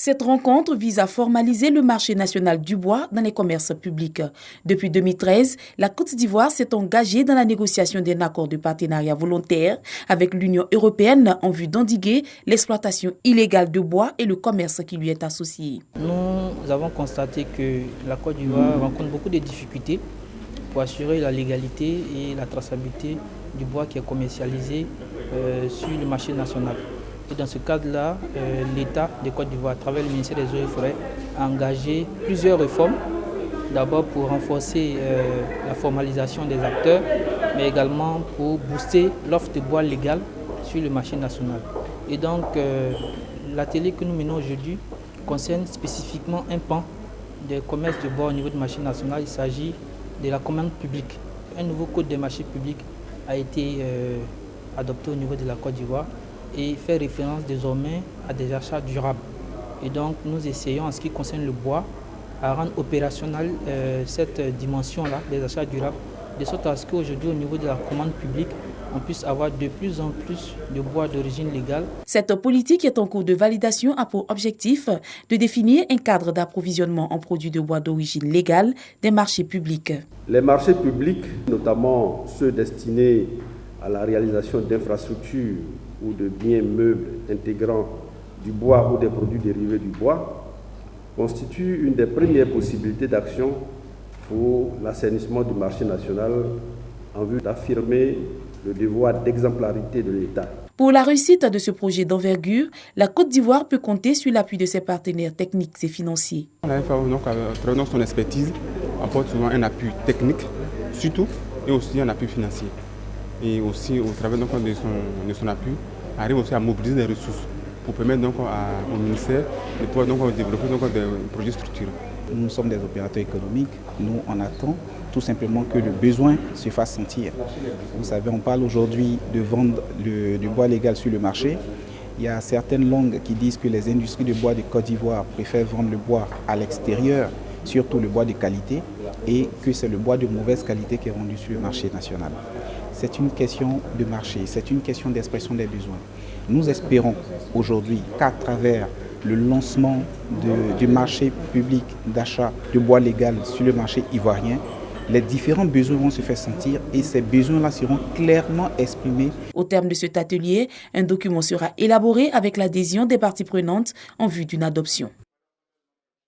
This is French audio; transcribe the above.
Cette rencontre vise à formaliser le marché national du bois dans les commerces publics. Depuis 2013, la Côte d'Ivoire s'est engagée dans la négociation d'un accord de partenariat volontaire avec l'Union européenne en vue d'endiguer l'exploitation illégale de bois et le commerce qui lui est associé. Nous avons constaté que la Côte d'Ivoire rencontre beaucoup de difficultés pour assurer la légalité et la traçabilité du bois qui est commercialisé sur le marché national. Et dans ce cadre-là, l'État de Côte d'Ivoire, à travers le ministère des Eaux et Forêts, a engagé plusieurs réformes. D'abord pour renforcer la formalisation des acteurs, mais également pour booster l'offre de bois légal sur le marché national. Et donc, l'atelier que nous menons aujourd'hui concerne spécifiquement un pan des commerces de bois au niveau du marché national. Il s'agit de la commande publique. Un nouveau code des marchés publics a été adopté au niveau de la Côte d'Ivoire et fait référence désormais à des achats durables. Et donc nous essayons en ce qui concerne le bois à rendre opérationnelle cette dimension-là des achats durables, de sorte à ce qu'aujourd'hui au niveau de la commande publique, on puisse avoir de plus en plus de bois d'origine légale. Cette politique est en cours de validation a pour objectif de définir un cadre d'approvisionnement en produits de bois d'origine légale des marchés publics. Les marchés publics, notamment ceux destinés à la réalisation d'infrastructures ou de biens meubles intégrant du bois ou des produits dérivés du bois, constituent une des premières possibilités d'action pour l'assainissement du marché national en vue d'affirmer le devoir d'exemplarité de l'État. Pour la réussite de ce projet d'envergure, la Côte d'Ivoire peut compter sur l'appui de ses partenaires techniques et financiers. À travers son expertise, apporte souvent un appui technique, surtout, et aussi un appui financier. Et aussi, au travers de son appui, arrive aussi à mobiliser des ressources pour permettre au ministère de pouvoir développer des projets structurants. Nous sommes des opérateurs économiques, nous on attend tout simplement que le besoin se fasse sentir. Vous savez, on parle aujourd'hui de vendre du bois légal sur le marché. Il y a certaines langues qui disent que les industries de bois de Côte d'Ivoire préfèrent vendre le bois à l'extérieur, surtout le bois de qualité, et que c'est le bois de mauvaise qualité qui est vendu sur le marché national. C'est une question de marché, c'est une question d'expression des besoins. Nous espérons aujourd'hui qu'à travers le lancement du marché public d'achat de bois légal sur le marché ivoirien, les différents besoins vont se faire sentir et ces besoins-là seront clairement exprimés. Au terme de cet atelier, un document sera élaboré avec l'adhésion des parties prenantes en vue d'une adoption.